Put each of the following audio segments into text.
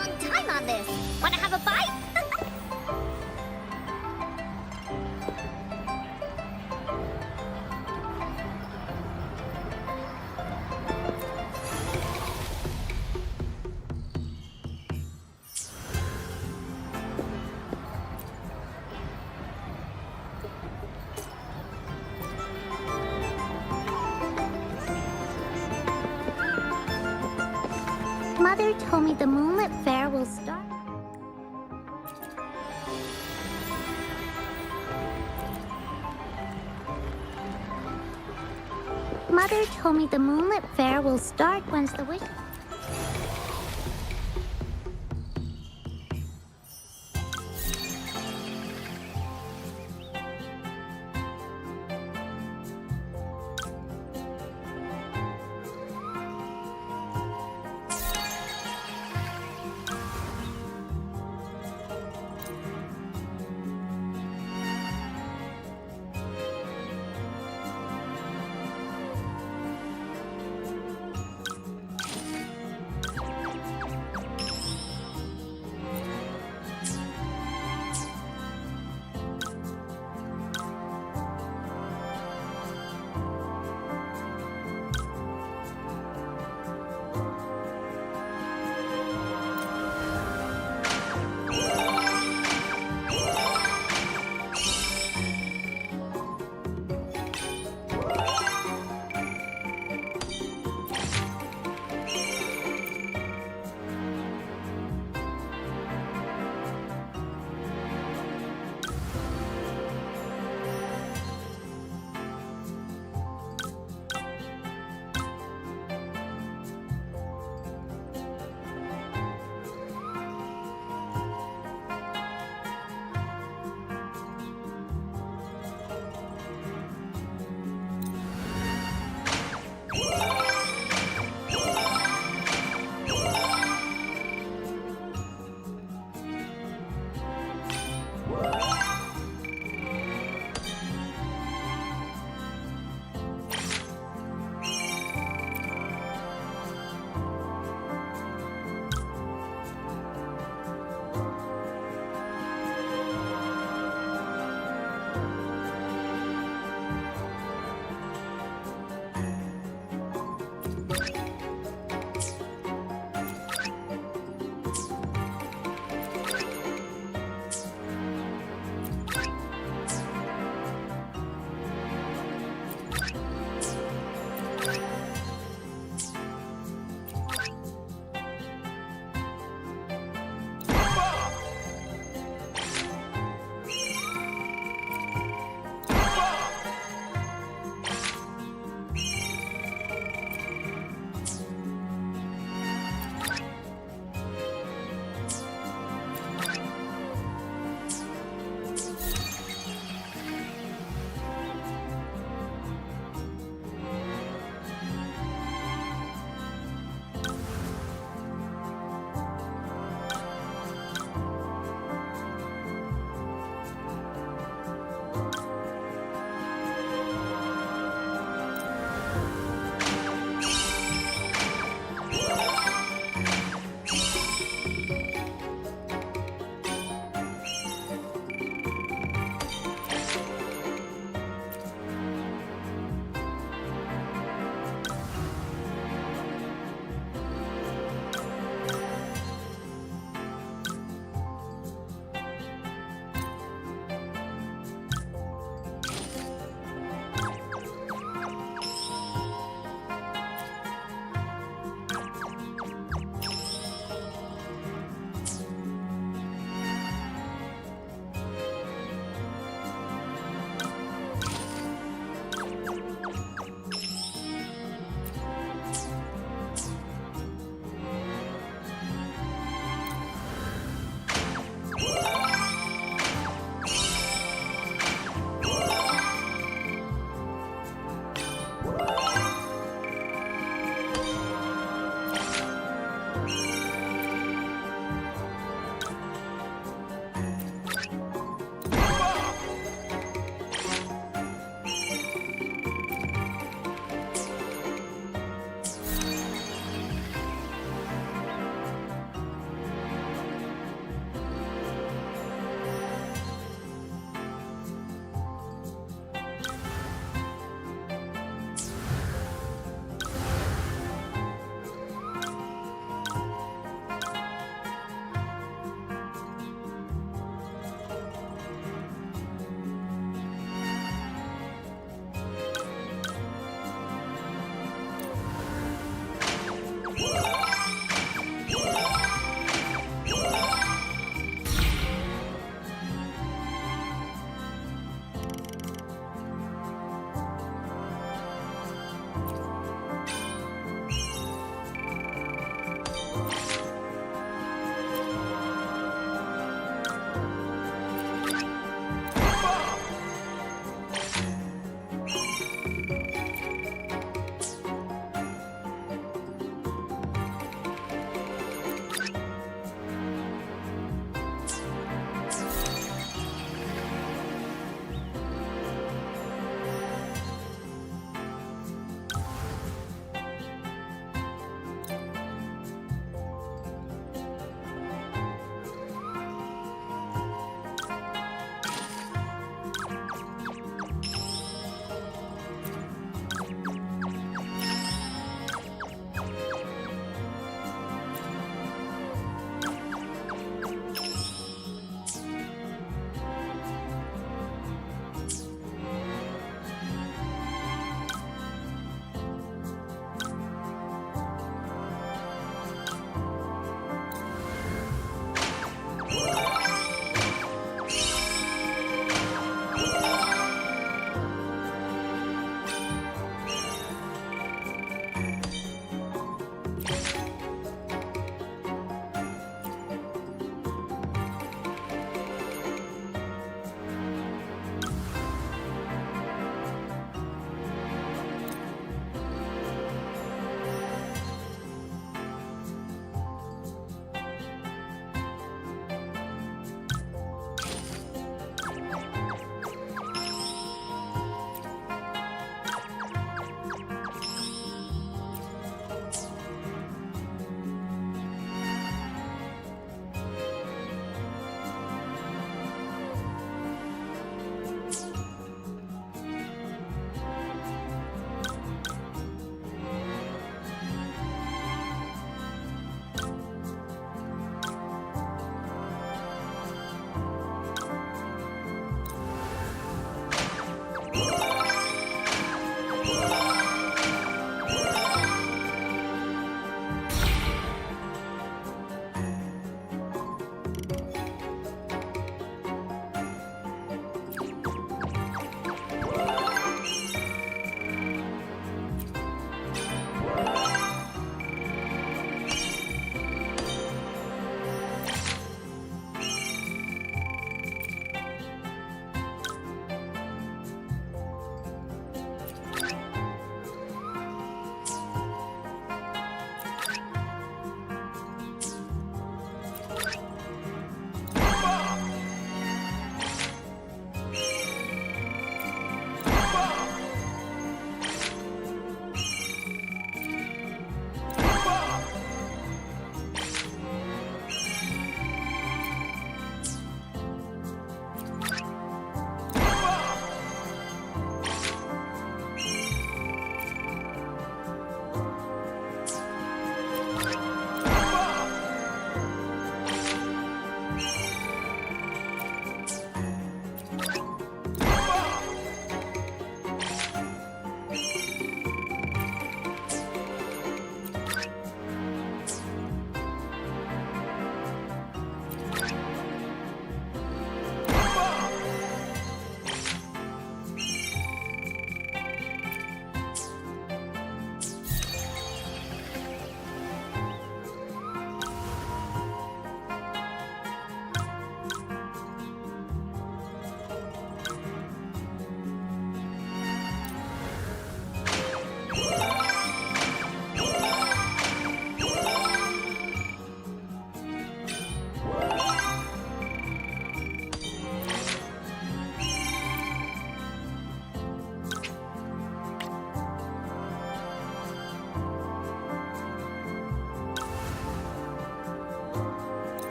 long time on this. Wanna have a bite? Mother told me the Moonlit Fair will start. Mother told me the Moonlit Fair will start once the wish.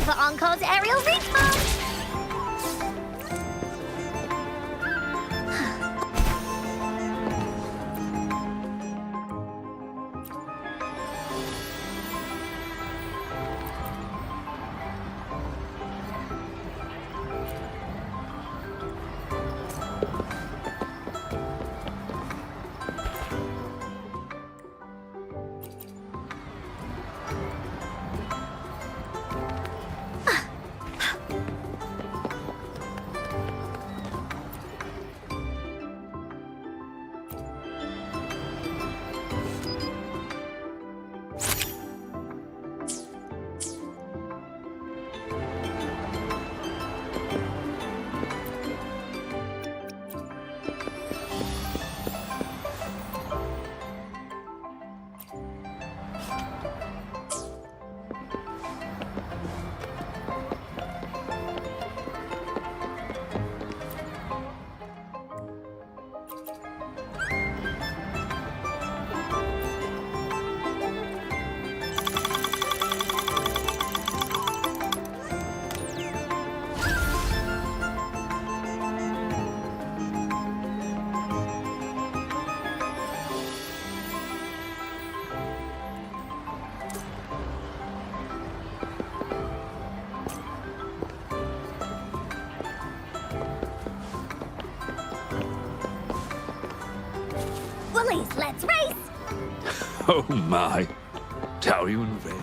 for Encore's aerial reach mode! Woolies, let's race! Oh my. How you invade?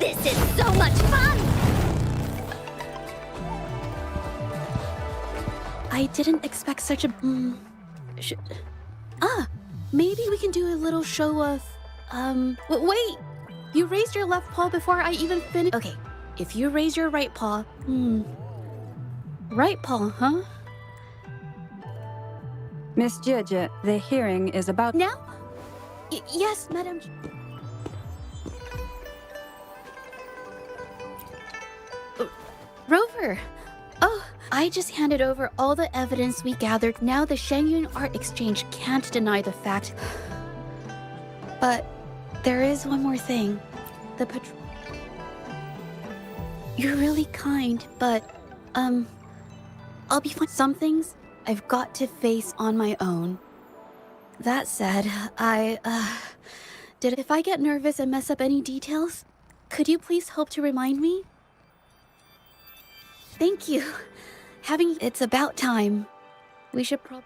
This is so much fun! I didn't expect such a... maybe we can do a little show of... Wait! You raised your left paw before I even finished... Okay, if you raise your right paw... Right paw, huh? Miss Jeje, the hearing is about... Now? Yes, Madam... Rover! Oh, I just handed over all the evidence we gathered. Now the Shangyun Art Exchange can't deny the fact. But there is one more thing. The You're really kind, but, I'll be fine. Some things I've got to face on my own. That said, if I get nervous and mess up any details, could you please help to remind me? Thank you. It's about time. We should probably...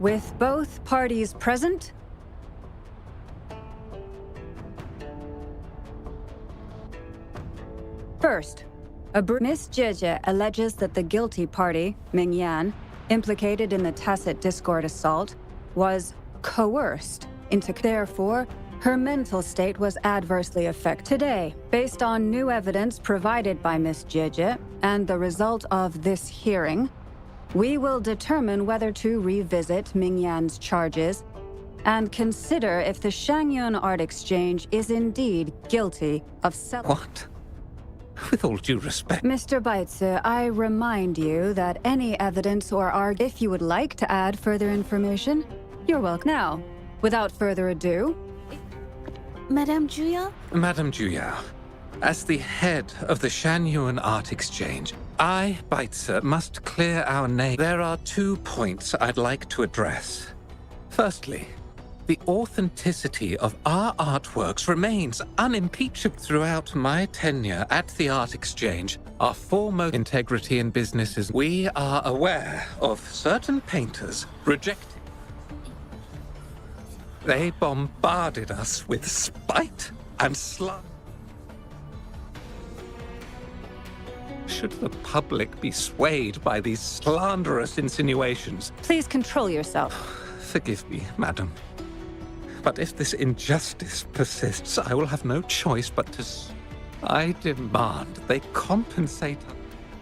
With both parties present, first, Miss Jeje alleges that the guilty party, Ming Yan, implicated in the tacit discord assault, was coerced into... Therefore, her mental state was adversely affected. Today, based on new evidence provided by Miss Jeje and the result of this hearing, we will determine whether to revisit Ming Yan's charges and consider if the Shangyun Art Exchange is indeed guilty of What? With all due respect... Mr. Baitze, I remind you that any evidence or if you would like to add further information, you're welcome. Now, without further ado... Madame Juya? Madame Juya, as the head of the Shangyun Art Exchange, I, Baitze, must clear our name. There are 2 points I'd like to address. Firstly, the authenticity of our artworks remains unimpeachable. Throughout my tenure at the Art Exchange, our foremost integrity in business is we are aware of certain painters rejecting. They bombarded us with spite and slander. Should the public be swayed by these slanderous insinuations? Please control yourself. Forgive me, madam. But if this injustice persists, I will have no choice but to... I demand they compensate us.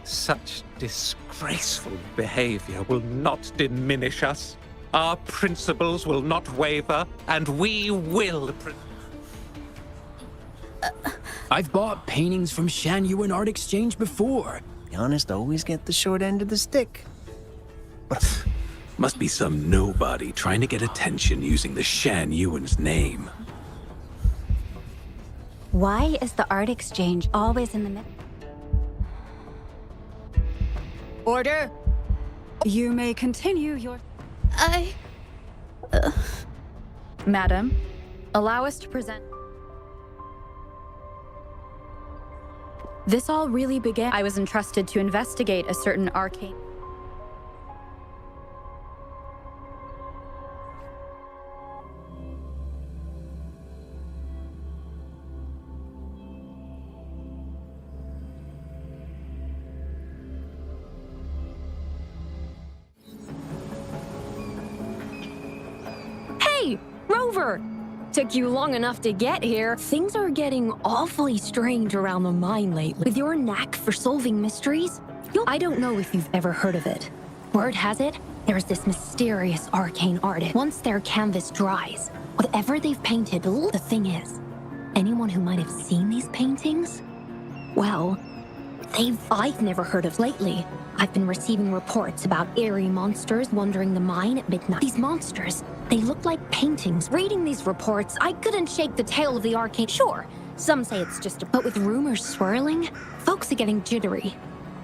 Such disgraceful behavior will not diminish us. Our principles will not waver, and we will... I've bought paintings from Shangyun Art Exchange before. The honest always get the short end of the stick. But must be some nobody trying to get attention using the Shan Yuan's name. Why is the art exchange always in the middle? Order! You may continue your... Madam, allow us to present... This all really began... I was entrusted to investigate a certain arcane... Hey, Rover! Took you long enough to get here. Things are getting awfully strange around the mine lately. With your knack for solving mysteries, I don't know if you've ever heard of it. Word has it, there's this mysterious arcane artist. Once their canvas dries, whatever they've painted, the thing is, anyone who might have seen these paintings, well, I've never heard of lately. I've been receiving reports about eerie monsters wandering the mine at midnight. These monsters, they look like paintings. Reading these reports, I couldn't shake the tale of the arcane. Sure, Some say it's just a... But with rumors swirling, folks are getting jittery.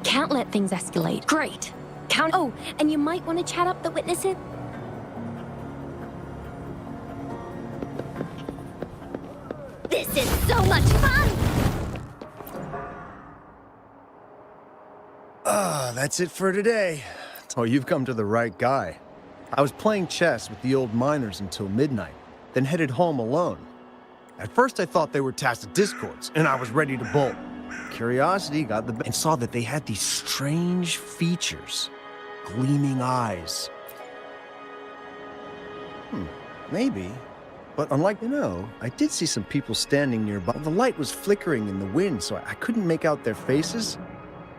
Can't let things escalate. Great. Count... Oh, and you might want to chat up the witnesses. This is so much fun! That's it for today. Oh, you've come to the right guy. I was playing chess with the old miners until midnight, then headed home alone. At first I thought they were tacit discords, and I was ready to bolt. Curiosity got the and saw that they had these strange features. Gleaming eyes. Maybe. But unlike, I did see some people standing nearby. The light was flickering in the wind, so I couldn't make out their faces.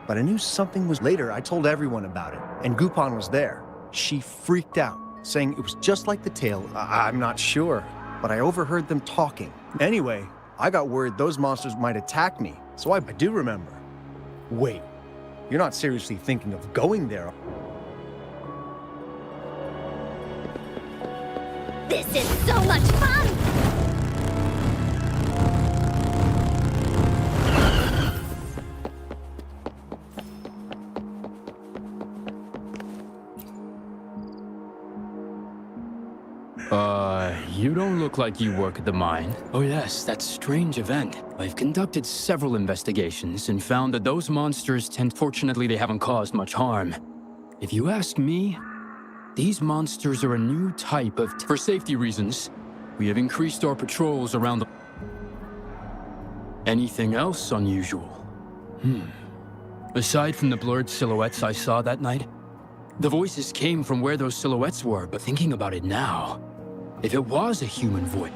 But I knew something was... Later, I told everyone about it, and Gupan was there. She freaked out, saying it was just like the tale. I'm not sure, but I overheard them talking. Anyway, I got worried those monsters might attack me, so I do remember. Wait, you're not seriously thinking of going there? This is so much fun! You don't look like you work at the mine. Oh yes, that strange event. I've conducted several investigations and found that those monsters fortunately, they haven't caused much harm. If you ask me, these monsters are a new type of... For safety reasons, we have increased our patrols around the... Anything else unusual? Aside from the blurred silhouettes I saw that night, the voices came from where those silhouettes were, but thinking about it now, if it was a human voice...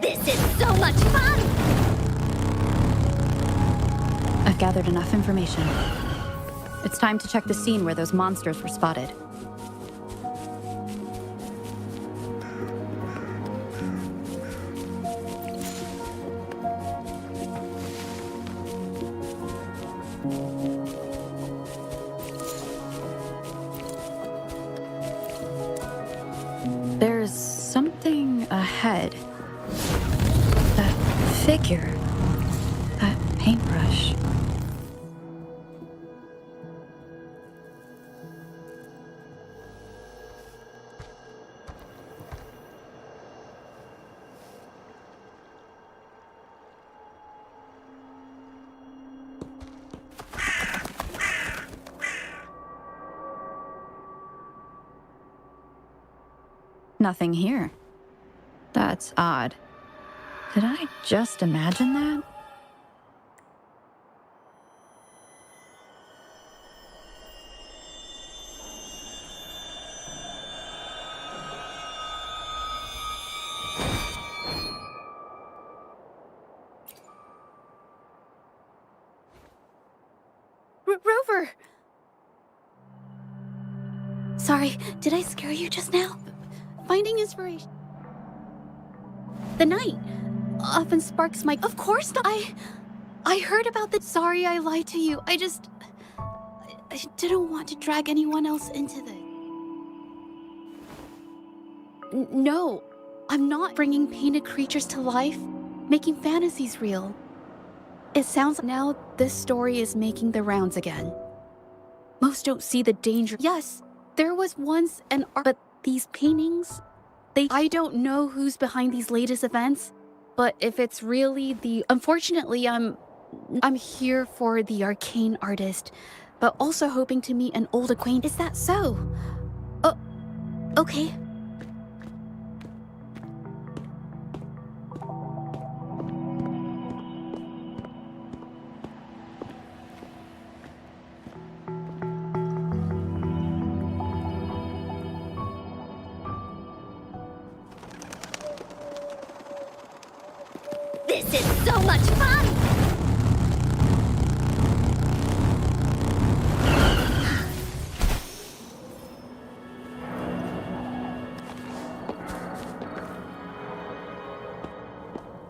This is so much fun! I've gathered enough information. It's time to check the scene where those monsters were spotted. There's something ahead. That figure. That paintbrush. Nothing here. That's odd. Did I just imagine that? Rover! Sorry, did I scare you just now? Finding inspiration. The night often sparks my... Of course not. I heard about the... Sorry I lied to you. I didn't want to drag anyone else into this. No, I'm not bringing painted creatures to life, making fantasies real. It sounds like now this story is making the rounds again. Most don't see the danger. Yes, there was once an art, but these paintings, I don't know who's behind these latest events, but if it's really the... Unfortunately, I'm here for the arcane artist, but also hoping to meet an old acquaintance. Is that so? Oh, okay. This is so much fun!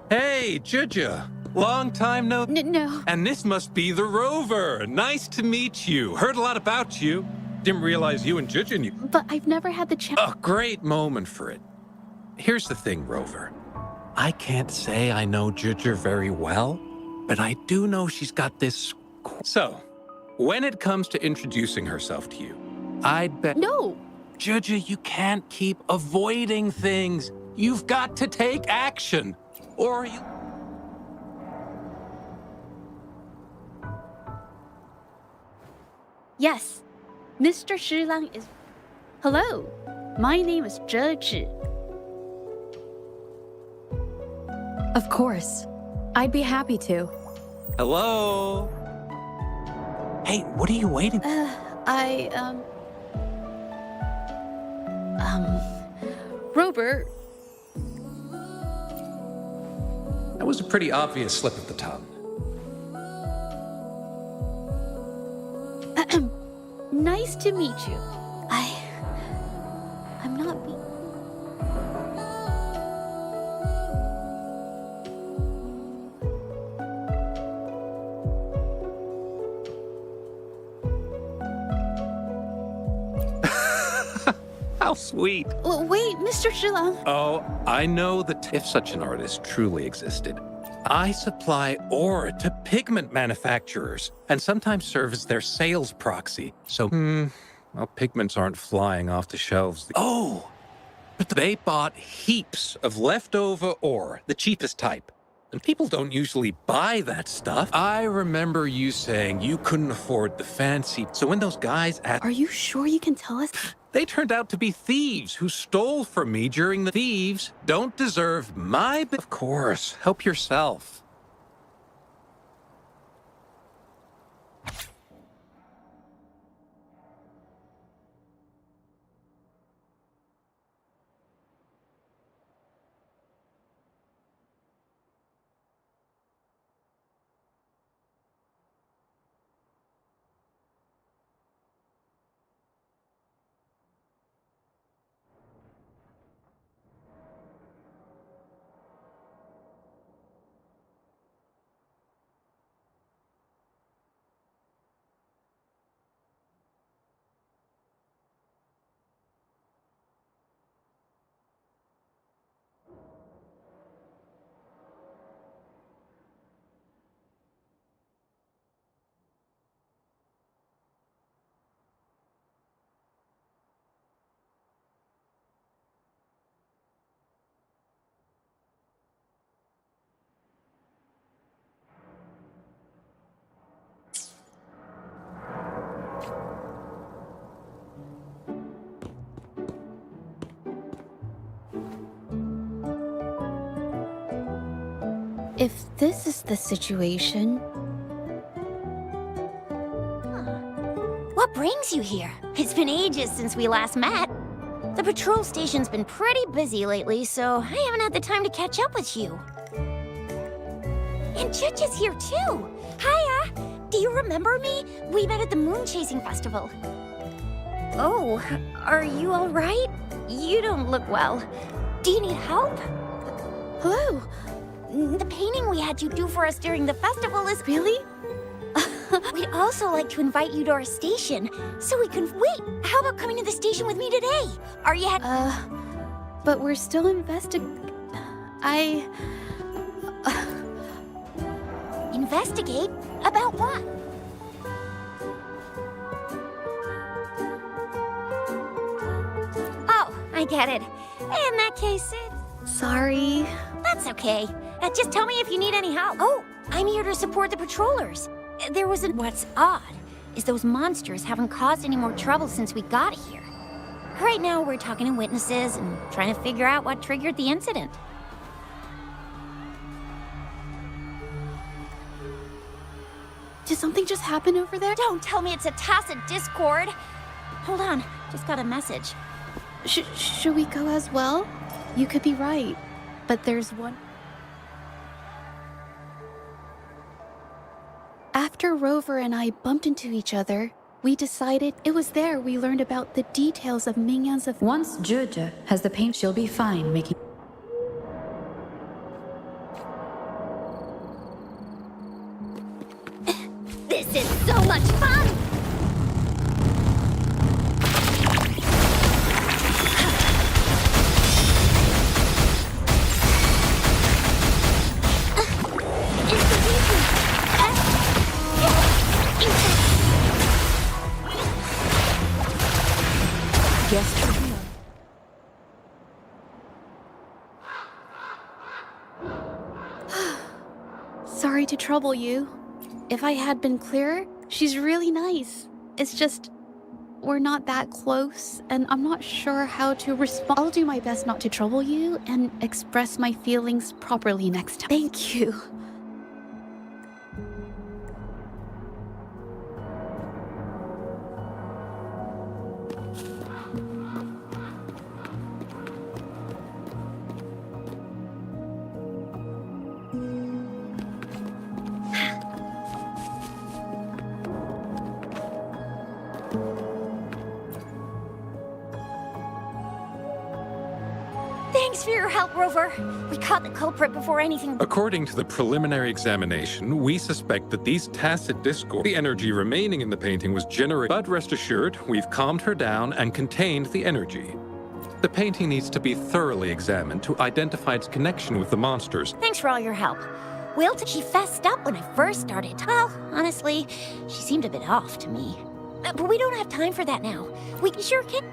Hey, Juju. Long time no... No. And this must be the Rover. Nice to meet you. Heard a lot about you. Didn't realize you and Juju knew. But I've never had the chance. A great moment for it. Here's the thing, Rover. I can't say I know Judger very well, but I do know she's got this... So, when it comes to introducing herself to you, I'd bet... No! Judger, you can't keep avoiding things. You've got to take action, or you... Yes, Mr. Shilang is... Hello, my name is Zhe. Of course. I'd be happy to. Hello? Hey, what are you waiting for? Robert, That was a pretty obvious slip of the tongue. nice to meet you. I'm not being... How sweet. Oh, wait, Mr. Shilang. Oh, I know that if such an artist truly existed, I supply ore to pigment manufacturers and sometimes serve as their sales proxy. So, well, pigments aren't flying off the shelves. Oh, but they bought heaps of leftover ore, the cheapest type. And people don't usually buy that stuff. I remember you saying you couldn't afford the fancy. So when those guys asked... Are you sure you can tell us? They turned out to be thieves who stole from me during the... Thieves don't deserve my... Of course, help yourself. If this is the situation... What brings you here? It's been ages since we last met. The patrol station's been pretty busy lately, so I haven't had the time to catch up with you. And Chich is here too. Hiya! Do you remember me? We met at the moon chasing festival. Oh, are you all right? You don't look well. Do you need help? Hello? The painting we had you do for us during the festival is... Really? We'd also like to invite you to our station, so we can... Wait, how about coming to the station with me today? Are you... But we're still Investigate? About what? Oh, I get it. In that case, Sorry. that's okay. Just tell me if you need any help. Oh, I'm here to support the patrollers. What's odd is those monsters haven't caused any more trouble since we got here. Right now, we're talking to witnesses and trying to figure out what triggered the incident. Did something just happen over there? Don't tell me it's a tacit discord. Hold on, just got a message. Should we go as well? You could be right, but there's one... After Rover and I bumped into each other, we decided it was there we learned about the details of Mingyan's... Once Zhe has the paint, she'll be fine making... This is so much fun! guess reveal. Sorry to trouble you. If I had been clearer, she's really nice. It's just, we're not that close, and I'm not sure how to respond. I'll do my best not to trouble you and express my feelings properly next time. Thank you. Thanks for your help, Rover. We caught the culprit before anything. According to the preliminary examination, we suspect that these tacit discord, the energy remaining in the painting was generated. But rest assured, we've calmed her down and contained the energy. The painting needs to be thoroughly examined to identify its connection with the monsters. Thanks for all your help. She fessed up when I first started. Well, honestly, she seemed a bit off to me. But we don't have time for that now. We sure can.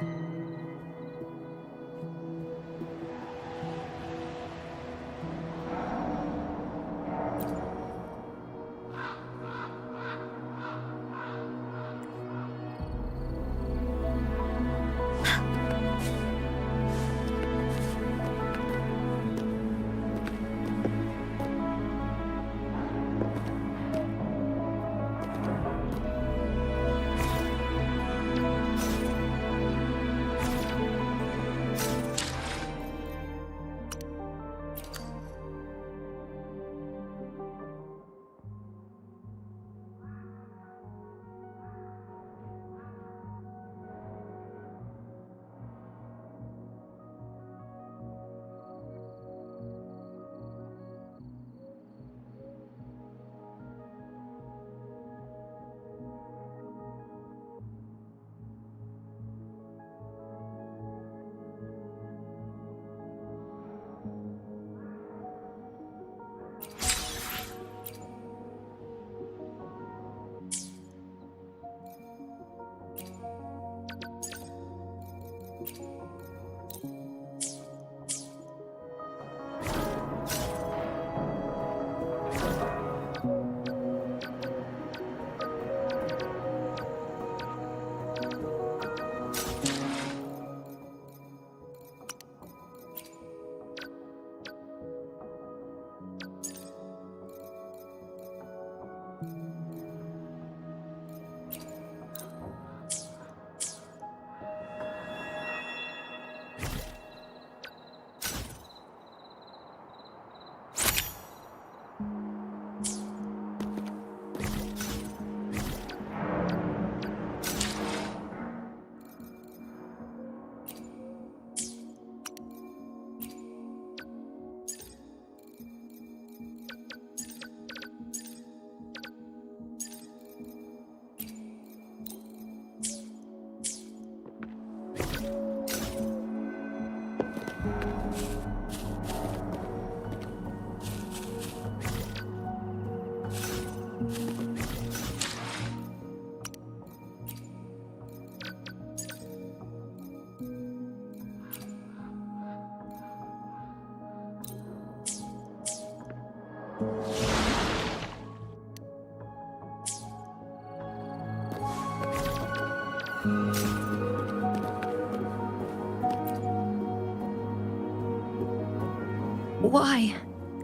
Why?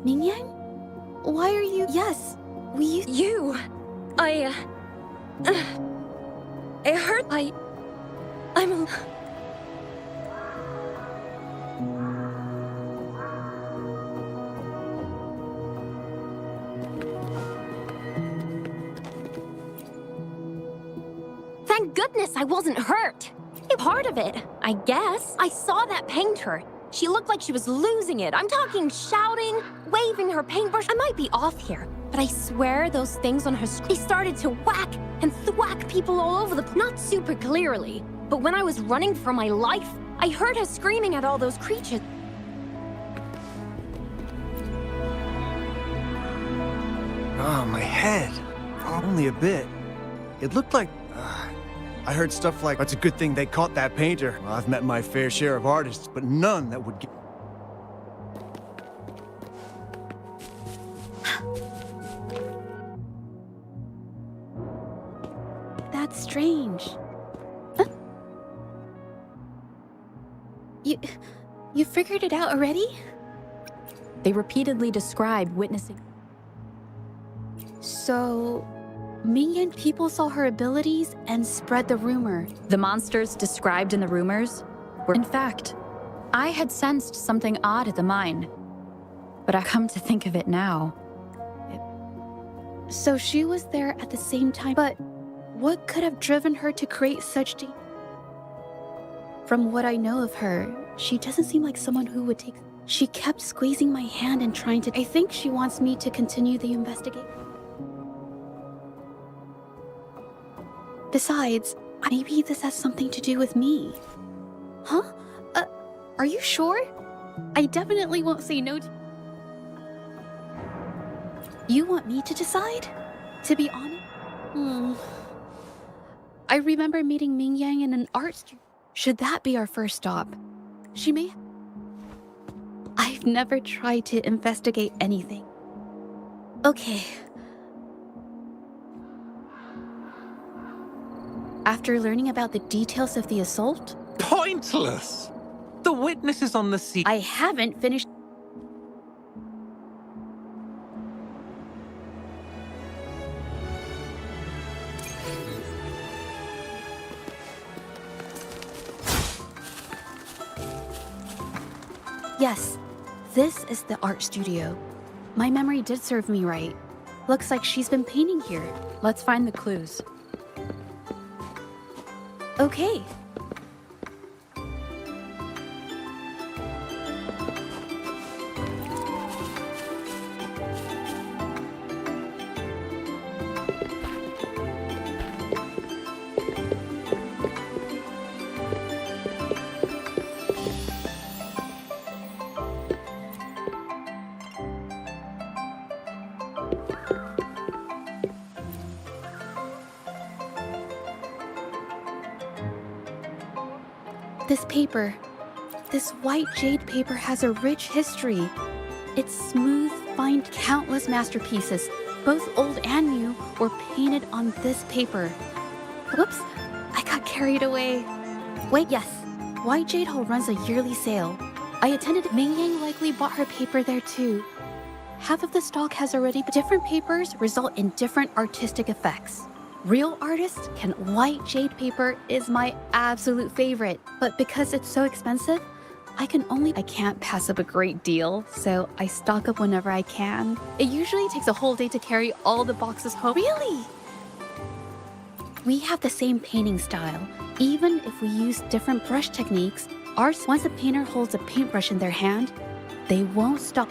Mingyang? Why are you... Yes, we... You! I heard... I'm... Thank goodness I wasn't hurt. Part of it, I guess. I saw that painter. She looked like she was losing it. I'm talking shouting, waving her paintbrush. I might be off here, but I swear those things on her screen started to whack and thwack people all over the place. Not super clearly, but when I was running for my life, I heard her screaming at all those creatures. Oh, my head. Only a bit. It looked like... I heard stuff like, it's a good thing they caught that painter. Well, I've met my fair share of artists, but none that would get... That's strange. Huh? You figured it out already? They repeatedly described witnessing. So, Mingyan people saw her abilities and spread the rumor. The monsters described in the rumors were, in fact, I had sensed something odd at the mine. But I come to think of it now. So she was there at the same time, but what could have driven her to create such From what I know of her, she doesn't seem like someone who would take... She kept squeezing my hand and trying to... I think she wants me to continue the investigation. Besides, maybe this has something to do with me. Huh? Are you sure? I definitely won't say no to... You want me to decide? To be honest? I remember meeting Ming Yang in an art studio. Should that be our first stop? She may... I've never tried to investigate anything. Okay. After learning about the details of the assault, Pointless! The witnesses on the scene. I haven't finished. Yes, this is the art studio. My memory did serve me right. Looks like she's been painting here. Let's find the clues. Okay. This paper, this white jade paper has a rich history. Its smooth, fine, countless masterpieces, both old and new, were painted on this paper. Whoops, I got carried away. Wait, yes, White Jade Hall runs a yearly sale. I attended. Ming Yang likely bought her paper there too. Half of the stock has already, but different papers result in different artistic effects. Real artists can white jade paper is my absolute favorite, but because it's so expensive, I can't pass up a great deal, so I stock up whenever I can. It usually takes a whole day to carry all the boxes home. Really? We have the same painting style. Even if we use different brush techniques, once a painter holds a paintbrush in their hand, they won't stop.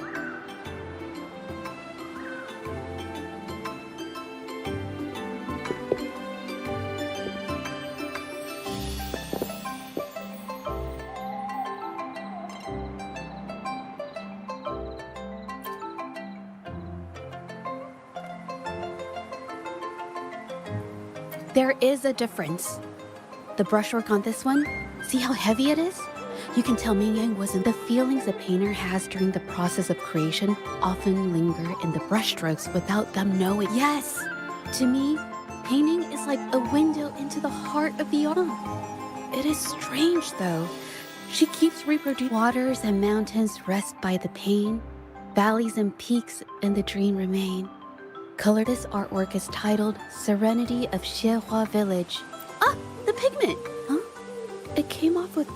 There is a difference. The brushwork on this one, see how heavy it is? You can tell Ming Yang wasn't. The feelings a painter has during the process of creation often linger in the brushstrokes without them knowing. Yes! To me, painting is like a window into the heart of the art. It is strange though. She keeps reproducing. Waters and mountains rest by the pain. Valleys and peaks in the dream remain. Color. This artwork is titled Serenity of Xiehua Village. Ah, the pigment! Huh? It came off with...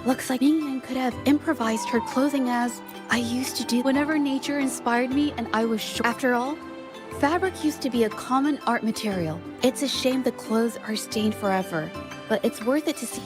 Looks like Ming Yang could have improvised her clothing as I used to do whenever nature inspired me and I was sure. After all, fabric used to be a common art material. It's a shame the clothes are stained forever, but it's worth it to see.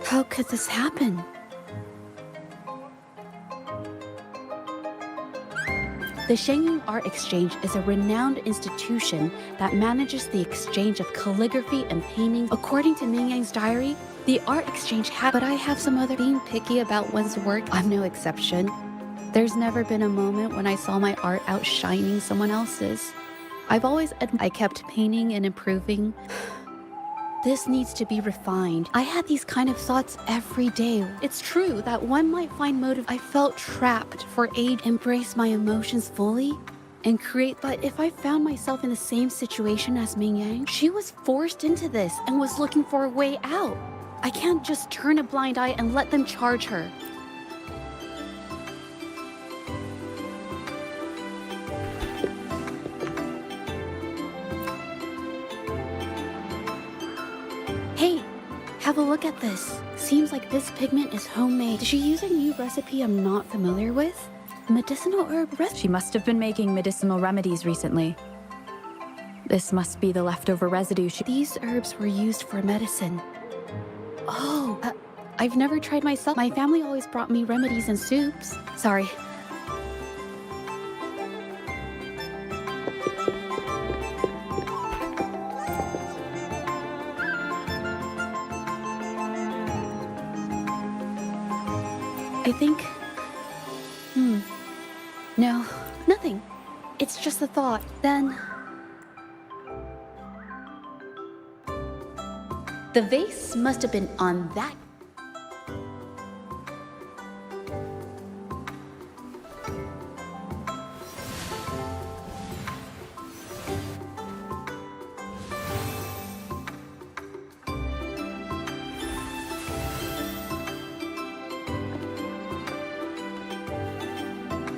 How could this happen? The Shengyun Art Exchange is a renowned institution that manages the exchange of calligraphy and painting. According to Ming Yang's diary, the art exchange but I have some other being picky about one's work. I'm no exception. There's never been a moment when I saw my art outshining someone else's. I've always I kept painting and improving. This needs to be refined. I had these kind of thoughts every day. It's true that one might find motive. I felt trapped for age, embrace my emotions fully, and create. But if I found myself in the same situation as Ming Yang, she was forced into this and was looking for a way out. I can't just turn a blind eye and let them charge her. Hey, have a look at this. Seems like this pigment is homemade. Did she use a new recipe I'm not familiar with? Medicinal herb recipe? She must have been making medicinal remedies recently. This must be the leftover residue These herbs were used for medicine. Oh, I've never tried myself. My family always brought me remedies and soups. Sorry. I think... No, nothing. It's just a thought. Then... The vase must have been on that.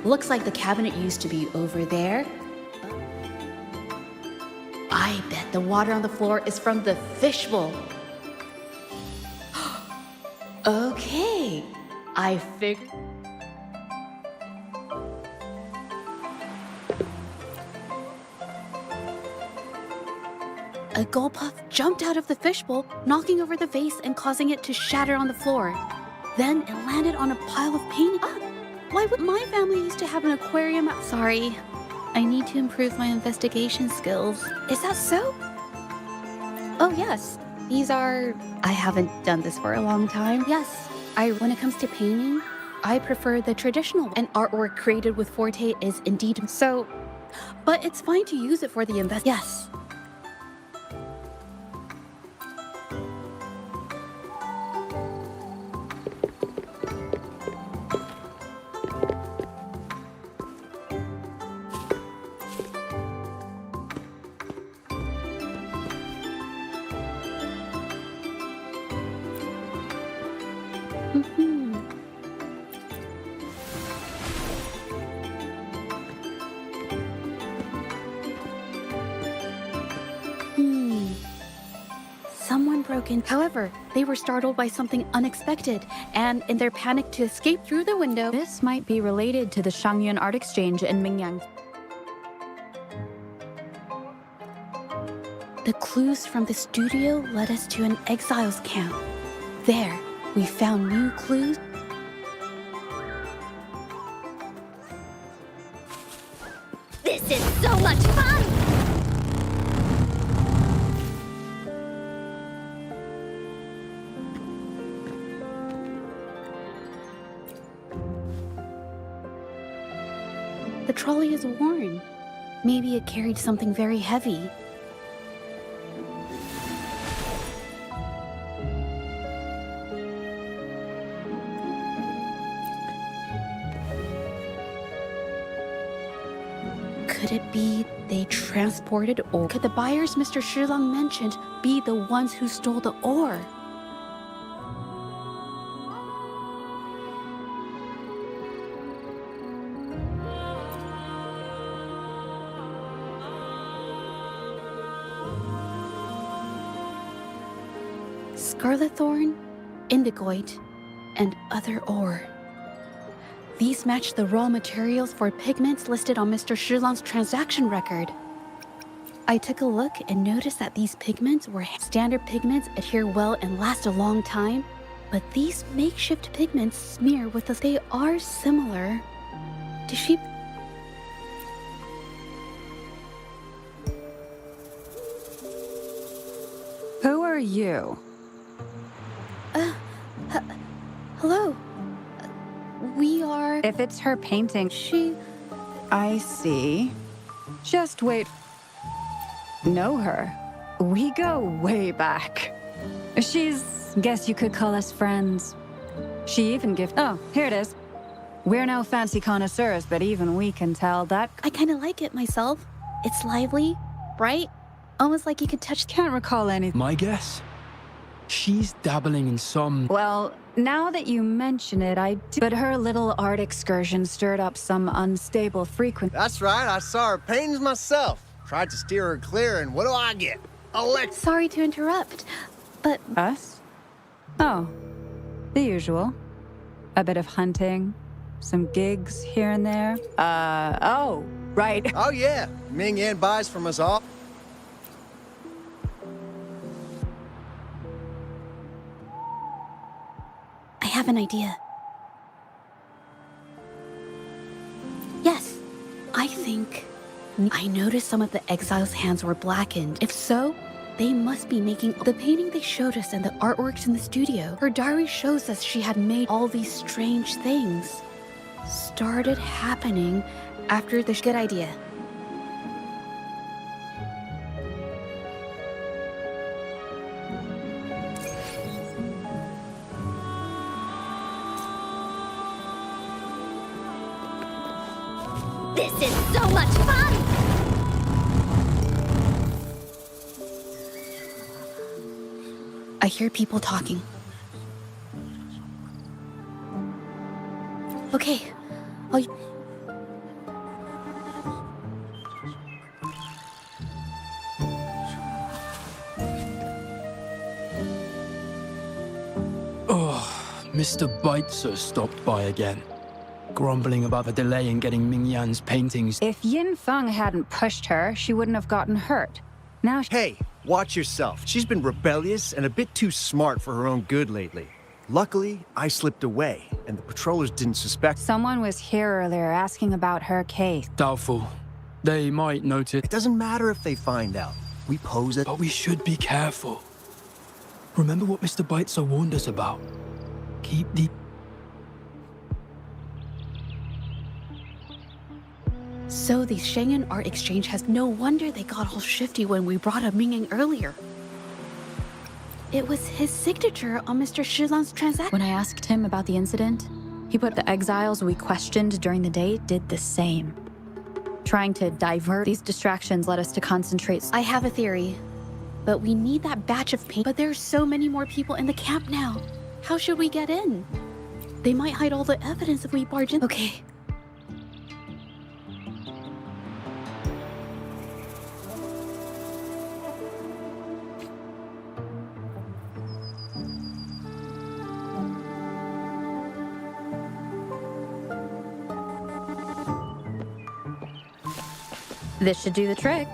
Looks like the cabinet used to be over there. I bet the water on the floor is from the fishbowl. Okay, I figured. A gull puff jumped out of the fishbowl, knocking over the vase and causing it to shatter on the floor. Then it landed on a pile of paint. Why would my family used to have an aquarium? Sorry, I need to improve my investigation skills. Is that so? Oh yes, these are... I haven't done this for a long time. Yes, when it comes to painting, I prefer the traditional. And artwork created with Forte is indeed so... But it's fine to use it for the Yes. Someone broke in. However, they were startled by something unexpected, and in their panic to escape through the window... This might be related to the Shangyun Art Exchange in Mingyang. The clues from the studio led us to an exiles camp. There, we found new clues. This is so much fun! The trolley is worn. Maybe it carried something very heavy. Could it be they transported ore? Could the buyers Mr. Shilang mentioned be the ones who stole the ore? Scarlet thorn, indigoite, and other ore. These match the raw materials for pigments listed on Mr. Shilang's transaction record. I took a look and noticed that these pigments were standard pigments, adhere well and last a long time. But these makeshift pigments smear with us. They are similar. Does she... Who are you? Hello? We are... If it's her painting, She... I see. Just wait. Know her? We go way back. Guess you could call us friends. She even Oh, here it is. We're no fancy connoisseurs, but even we can tell that. I kind of like it myself. It's lively, bright, almost like you could touch... Can't recall anything. My guess? She's dabbling in some... Well, now that you mention it, I do. But her little art excursion stirred up some unstable frequency. That's right, I saw her paintings myself. Tried to steer her clear, and what do I get? Sorry to interrupt, but... Us? Oh, the usual. A bit of hunting, some gigs here and there. Oh, right. Oh yeah, Ming Yan buys from us all. I have an idea. Yes, I think... I noticed some of the exiles' hands were blackened. If so, they must be making... The painting they showed us and the artworks in the studio. Her diary shows us she had made all these strange things. Started happening after the... Good idea. This is so much fun! I hear people talking. Okay, I'll... Mr. Beitzer stopped by again, grumbling about the delay in getting Ming Yan's paintings. If Yin Feng hadn't pushed her, she wouldn't have gotten hurt. Now Hey, watch yourself. She's been rebellious and a bit too smart for her own good lately. Luckily, I slipped away, and the patrollers didn't suspect. someone was here earlier asking about her case. Doubtful. They might notice, It doesn't matter if they find out. We pose it. but we should be careful. Remember what Mr. Beitzer warned us about. Keep the... So the Shengyun Art Exchange has... No wonder they got all shifty when we brought up Mingyang earlier. It was his signature on Mr. Shizan's transaction. When I asked him about the incident, he put the exiles we questioned during the day did the same. Trying to divert these distractions led us to concentrate. I have a theory, but we need that batch of paint. But there's so many more people in the camp now. How should we get in? They might hide all the evidence if we barge in. Okay. This should do the trick.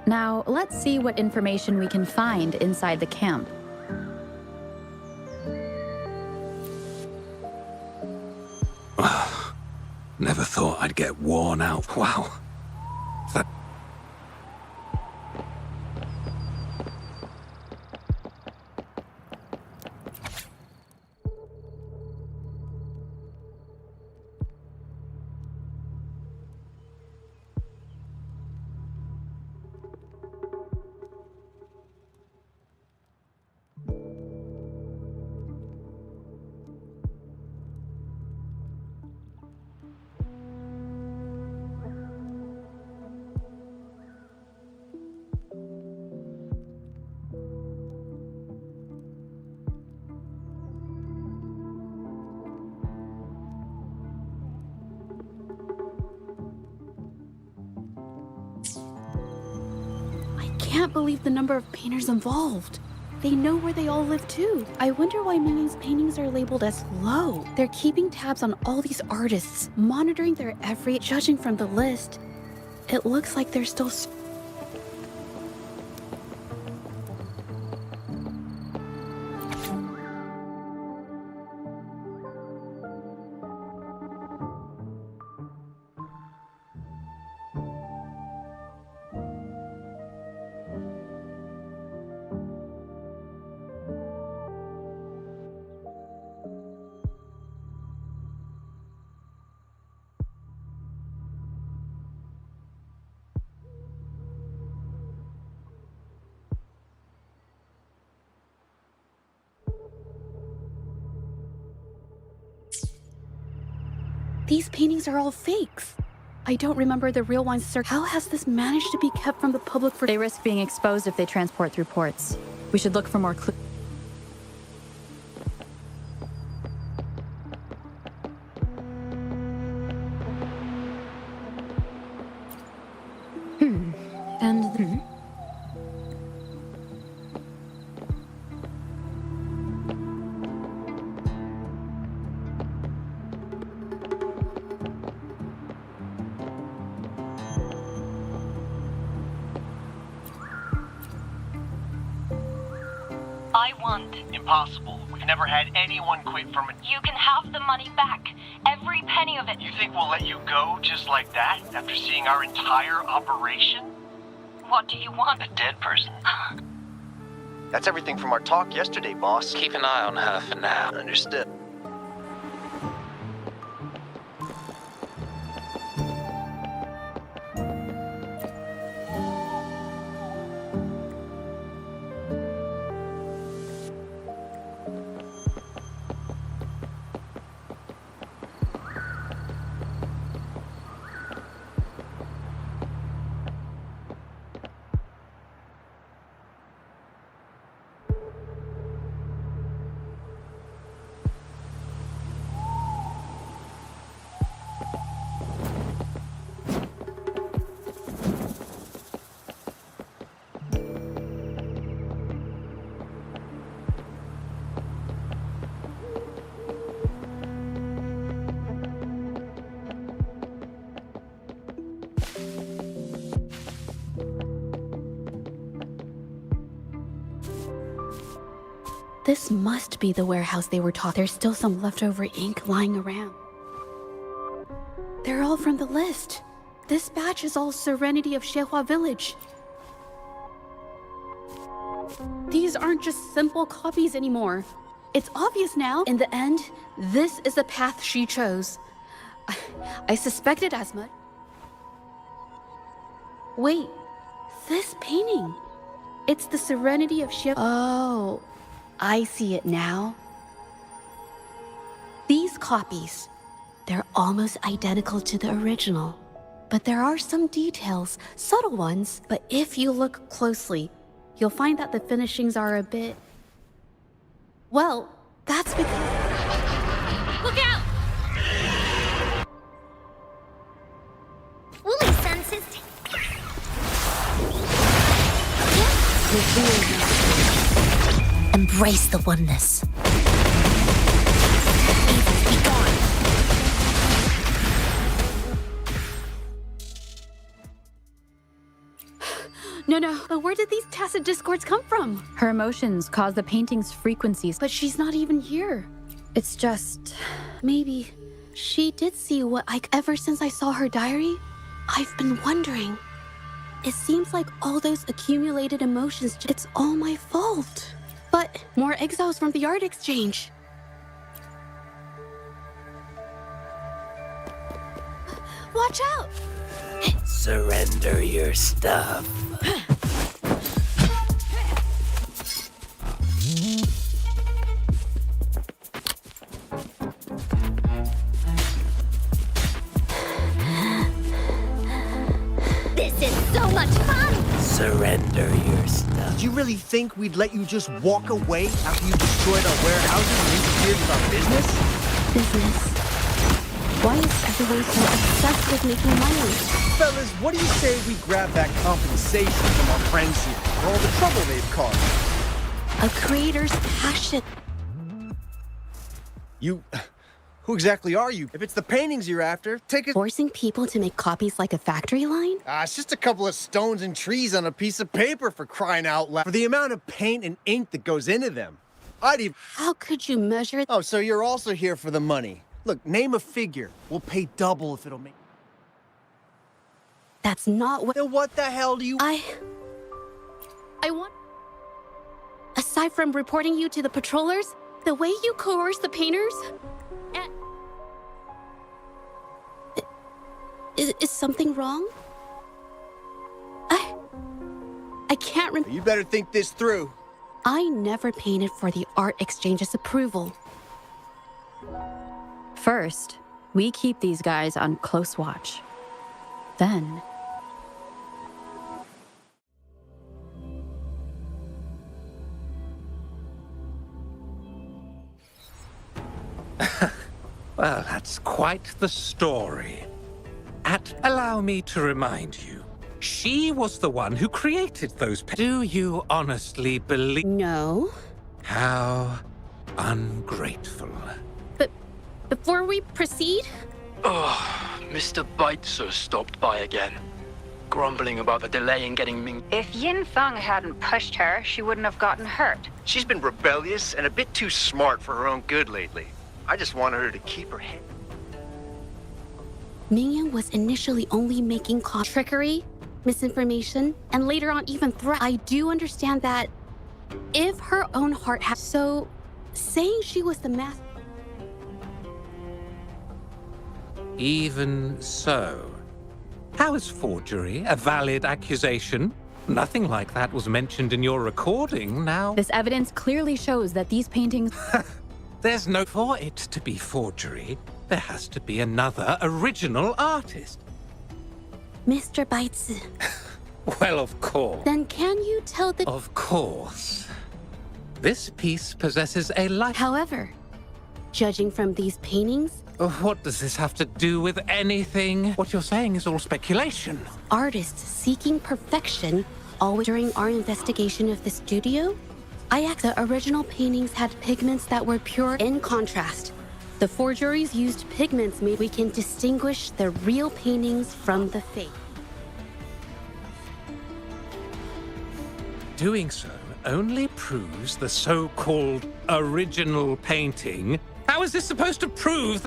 Now, let's see what information we can find inside the camp. Never thought I'd get worn out. Wow. That... I can't believe the number of painters involved. They know where they all live too. I wonder why Mingyang's paintings are labeled as low. They're keeping tabs on all these artists, monitoring their every... Judging from the list, it looks like they're still... These paintings are all fakes. I don't remember the real ones, sir. How has this managed to be kept from the public for— They risk being exposed if they transport through ports. We should look for more clues. I want. Impossible. We've never had anyone quit from it. You can have the money back. Every penny of it. You think we'll let you go just like that after seeing our entire operation? What do you want? A dead person. That's everything from our talk yesterday, boss. Keep an eye on her for now. Understood. This must be the warehouse they were taught. There's still some leftover ink lying around. They're all from the list. This batch is all Serenity of Xehua Village. These aren't just simple copies anymore. It's obvious now. In the end, this is the path she chose. I suspected as much. Wait, this painting. It's the Serenity of Xehua. Oh, I see it now. These copies, they're almost identical to the original. But there are some details, subtle ones. But if you look closely, you'll find that the finishings are a bit... Well, that's because... Look out! Wooly senses. Embrace the oneness. Evil, be gone. No, but where did these tacit discords come from? Her emotions cause the painting's frequencies. But she's not even here. It's just... Maybe she did see what ever since I saw her diary, I've been wondering. It seems like all those accumulated emotions, it's all my fault. But more exiles from the art exchange. Watch out! Surrender your stuff. This is so much fun! Surrender your stuff. Did you really think we'd let you just walk away after you destroyed our warehouses and interfered with our business? Business. Why is everyone so obsessed with making money? Fellas, what do you say we grab that compensation from our friends here for all the trouble they've caused? A creator's passion. You... Who exactly are you? If it's the paintings you're after, take it... Forcing people to make copies like a factory line? It's just a couple of stones and trees on a piece of paper, for crying out loud. For the amount of paint and ink that goes into them. I'd even... How could you measure... Oh, so you're also here for the money. Look, name a figure. We'll pay double if it'll make... That's not what... Then what the hell do you... I want... Aside from reporting you to the patrollers, the way you coerce the painters... Is something wrong? I can't remember. You better think this through. I never painted for the art exchange's approval. First, We keep these guys on close watch. Then... Well, that's quite the story. Allow me to remind you, she was the one who created those. Do you honestly believe? No. How ungrateful. But before we proceed, Oh, Mr. Beitzer stopped by again, grumbling about the delay in getting Ming. If Yin Feng hadn't pushed her, she wouldn't have gotten hurt. She's been rebellious and a bit too smart for her own good lately. I just wanted her to keep her head. Mingyan was initially only making trickery, misinformation, and later on even threat. I do understand that if her own heart has... So, saying she was the master... Even so, how is forgery a valid accusation? Nothing like that was mentioned in your recording now. This evidence clearly shows that these paintings... There's no... For it to be forgery, there has to be another original artist. Mr. Beitz, Well, of course. then can you tell the... Of course. This piece possesses a life... However, judging from these paintings, What does this have to do with anything? What you're saying is all speculation. artists seeking perfection, always during our investigation of the studio, I asked the original paintings had pigments that were pure. In contrast, the forgeries used pigments made we can distinguish the real paintings from the fake. Doing so only proves the so-called original painting. How is this supposed to prove?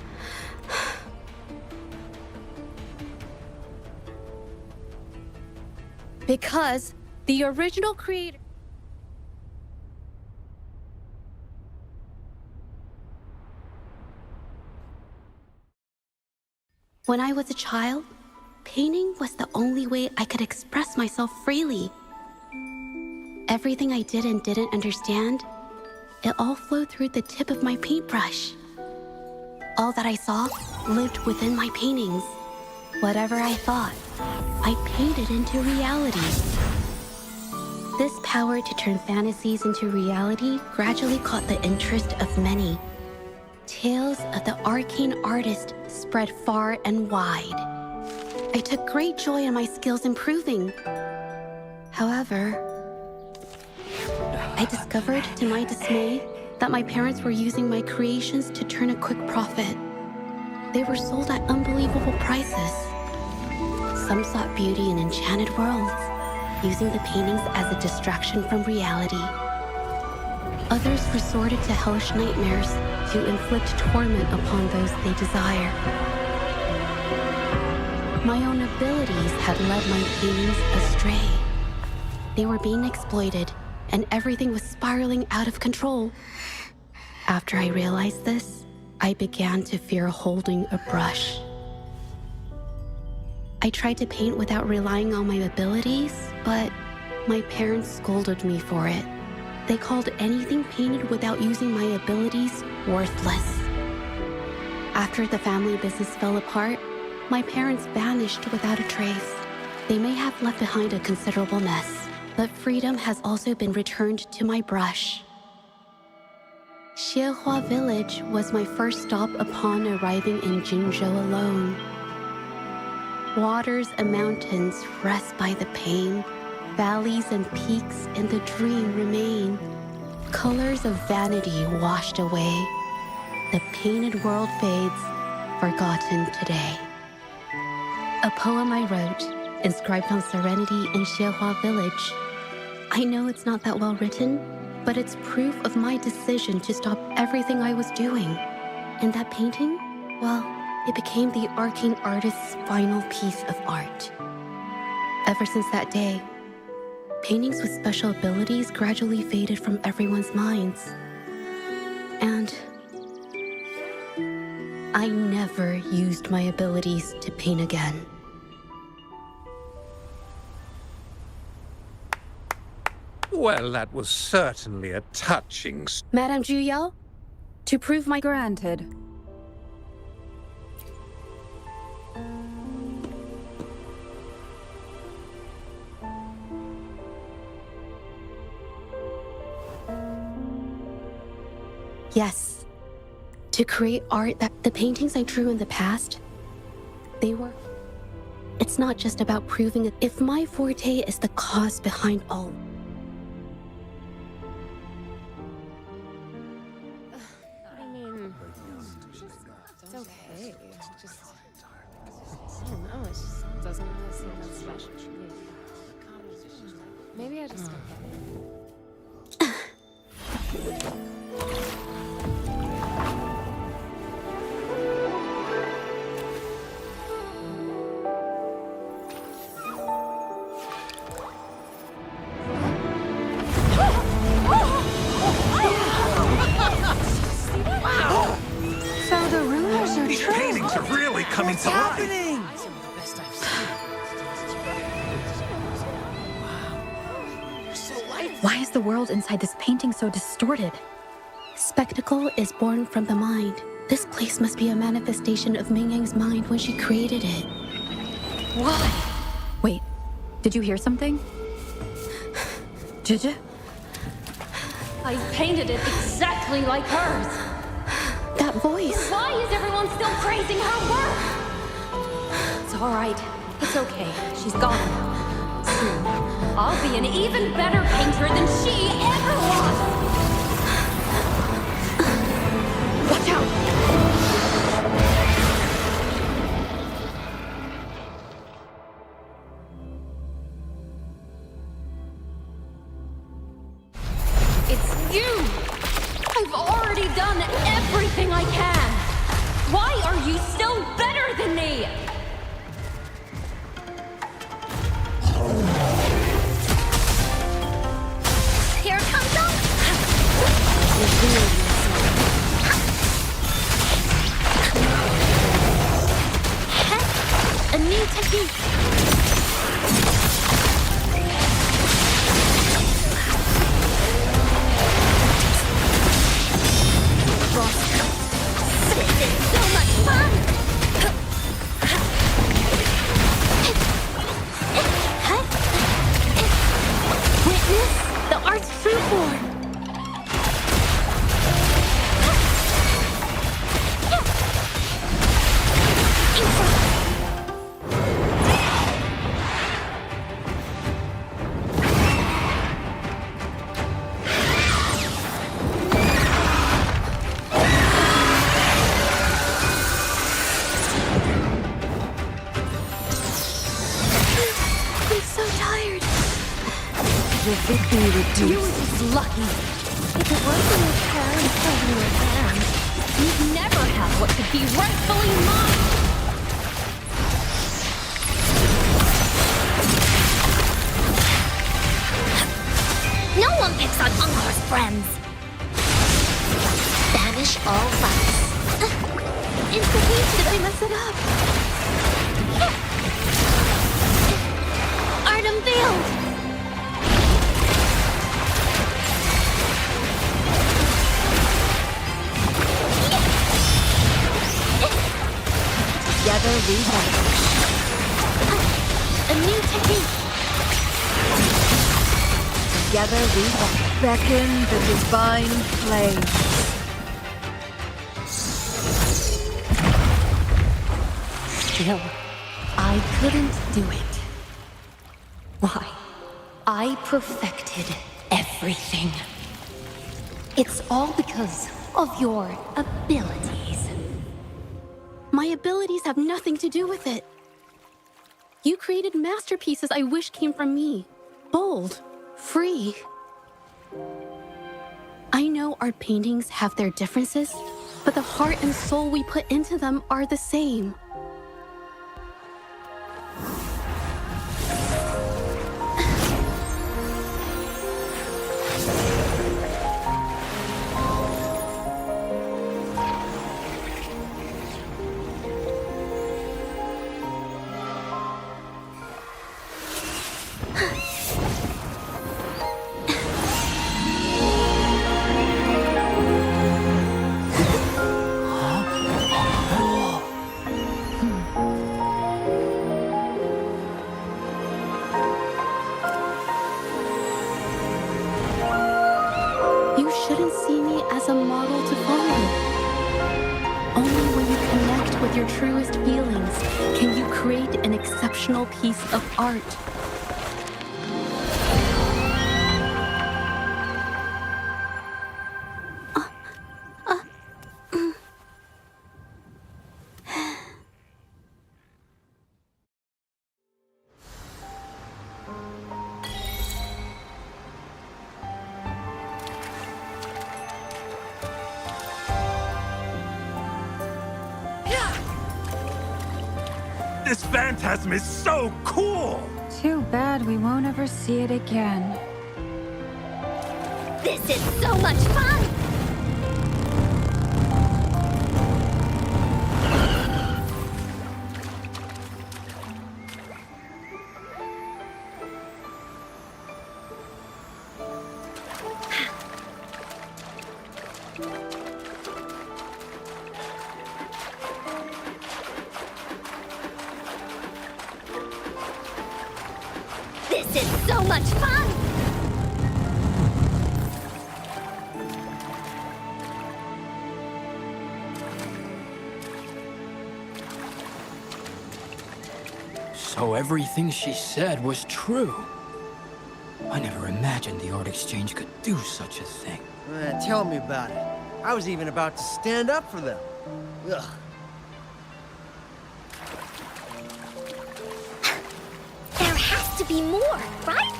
Because the original creator... When I was a child, painting was the only way I could express myself freely. Everything I did and didn't understand, it all flowed through the tip of my paintbrush. All that I saw lived within my paintings. Whatever I thought, I painted into reality. This power to turn fantasies into reality gradually caught the interest of many. Tales of the arcane artist spread far and wide. I took great joy in my skills improving. However, I discovered to my dismay that my parents were using my creations to turn a quick profit. They were sold at unbelievable prices. Some sought beauty in enchanted worlds, using the paintings as a distraction from reality. Others resorted to hellish nightmares to inflict torment upon those they desire. My own abilities had led my paintings astray. They were being exploited, and everything was spiraling out of control. After I realized this, I began to fear holding a brush. I tried to paint without relying on my abilities, but my parents scolded me for it. They called anything painted without using my abilities worthless. After the family business fell apart, my parents vanished without a trace. They may have left behind a considerable mess, but freedom has also been returned to my brush. Xiehua Village was my first stop upon arriving in Jinzhou alone. Waters and mountains rest by the pain. Valleys and peaks in the dream remain. Colors of vanity washed away. The painted world fades, forgotten today. A poem I wrote, inscribed on serenity in Xiehua Village. I know it's not that well written, but it's proof of my decision to stop everything I was doing. And that painting, well, it became the arcane artist's final piece of art. Ever since that day, paintings with special abilities gradually faded from everyone's minds. And I never used my abilities to paint again. Well, that was certainly a touching... Madame Juyao, to prove my... Granted. Yes. To create art that the paintings I drew in the past, they were... It's not just about proving it. If my forte is the cause behind all... What do you mean? It's okay. It's just... I don't know, it just doesn't really seem that special to me. Maybe I just don't get it. So the rumors are These true. paintings are really coming to life. Why is the world inside this painting so distorted? Spectacle is born from the mind. This place must be a manifestation of Ming Yang's mind when she created it. Why? Wait, did you hear something? Jija? I painted it exactly like hers. That voice. Why is everyone still praising her work? It's all right. It's okay. She's gone. Soon, I'll be an even better painter than she ever was. Watch out! It's you! I've already done everything I can! Why are you still better than me? Here comes them! A new technique! This is so much fun! Witness the art's true form! I'm so tired. You were just lucky. If it wasn't your parents holding your hand, you'd never have what could be rightfully mine. No one picks on Uncle's friends! Banish all vice. It's the haste if I mess it up. Art unveiled! Together we hold. A new technique! Together we hold. Beckon the divine flame. Still, I couldn't do it. Why? I perfected everything. It's all because of your abilities. My abilities have nothing to do with it. You created masterpieces I wish came from me. Bold, free. I know art paintings have their differences, but the heart and soul we put into them are the same. see me as a model to follow. Only when you connect with your truest feelings can you create an exceptional piece of art. This phantasm is so cool! Too bad we won't ever see it again. This is so much fun! This is so much fun! So everything she said was true. I never imagined the art exchange could do such a thing. Tell me about it. I was even about to stand up for them. Ugh. There has to be more, right?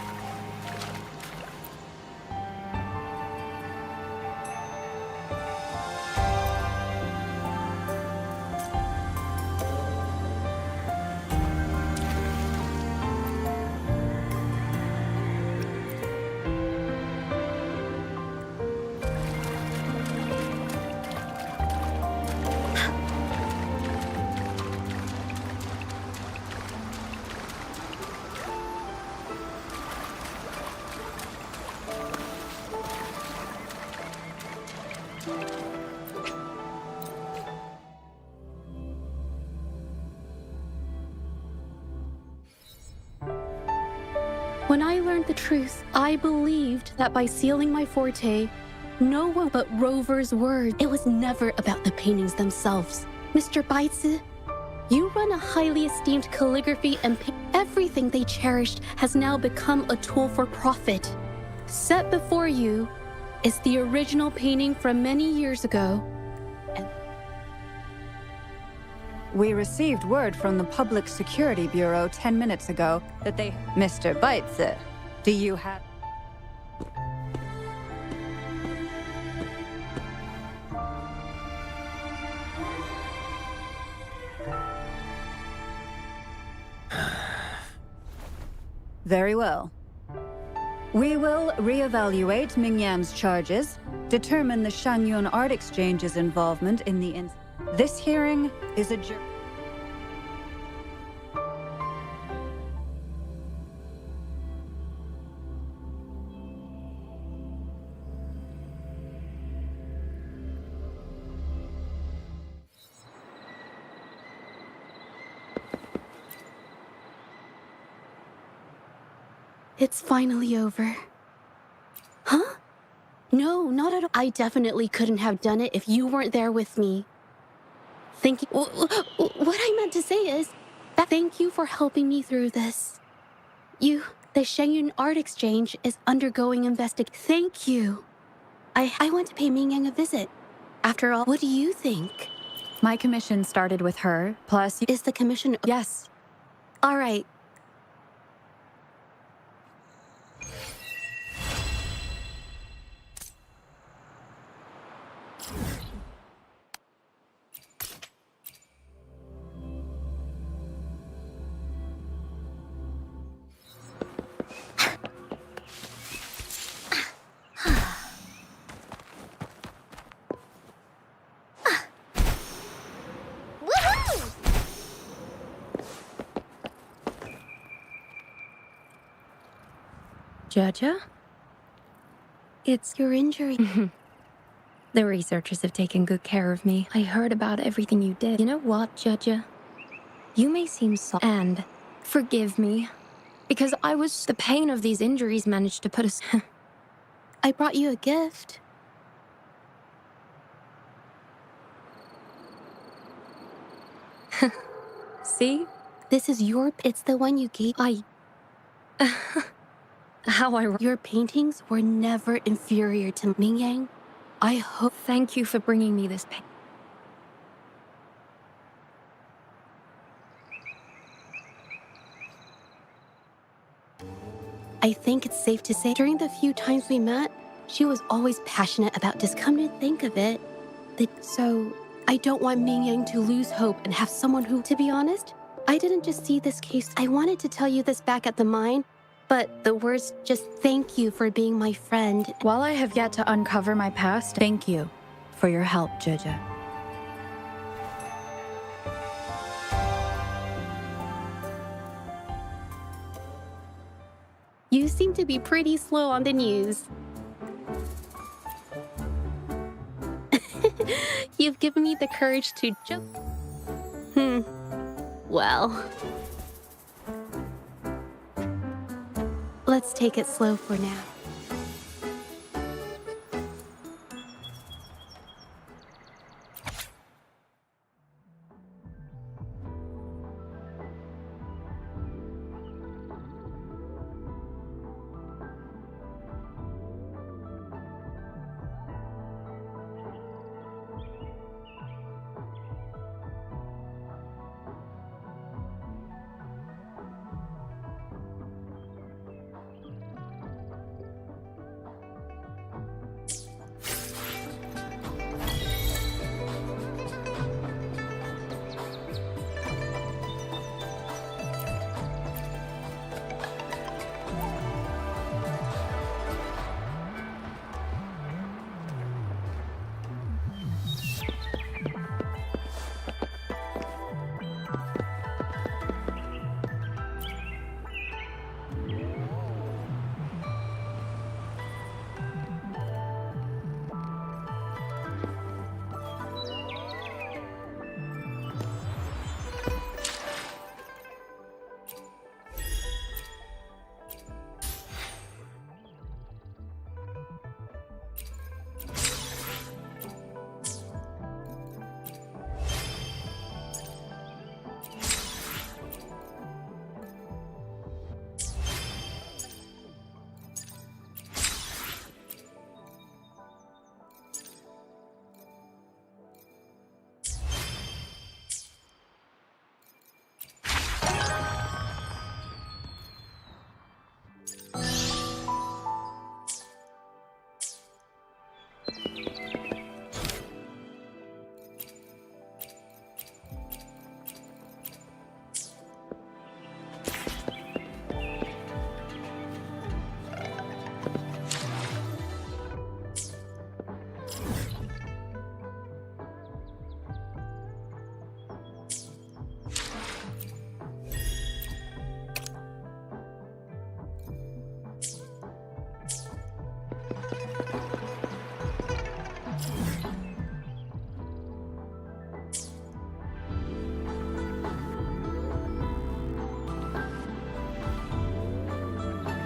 When I learned the truth, I believed that by sealing my forte, no one but Rover's word. It was never about the paintings themselves. Mr. Baitsu, you run a highly esteemed calligraphy and everything they cherished has now become a tool for profit. Set before you is the original painting from many years ago. We received word from the Public Security Bureau 10 minutes ago that they... Mr. Baitsu, do you have... Very well. We will reevaluate Mingyan's charges, determine the Shanyun Art Exchange's involvement in the This hearing is adjourned. It's finally over. Huh? No, not at all. I definitely couldn't have done it if you weren't there with me. Thank you. What I meant to say is, thank you for helping me through this. The Shenyun Art Exchange is undergoing Thank you. I want to pay Mingyang a visit. After all, what do you think? My commission started with her, plus... Is the commission... Yes. All right. Jaja? It's your injury. The researchers have taken good care of me. I heard about everything you did. You know what, Jaja? You may seem soft, and forgive me, because the pain of these injuries managed to put us... I brought you a gift. See? This is it's the one you gave. Your paintings were never inferior to Ming Yang. I hope. Thank you for bringing me this paint. I think it's safe to say during the few times we met, she was always passionate about this. Come to think of it, so I don't want Ming Yang to lose hope and have someone who, to be honest, I didn't just see this case. I wanted to tell you this back at the mine, but the words just thank you for being my friend. While I have yet to uncover my past, thank you for your help, Jeje. You seem to be pretty slow on the news. You've given me the courage to jump. Well. Let's take it slow for now.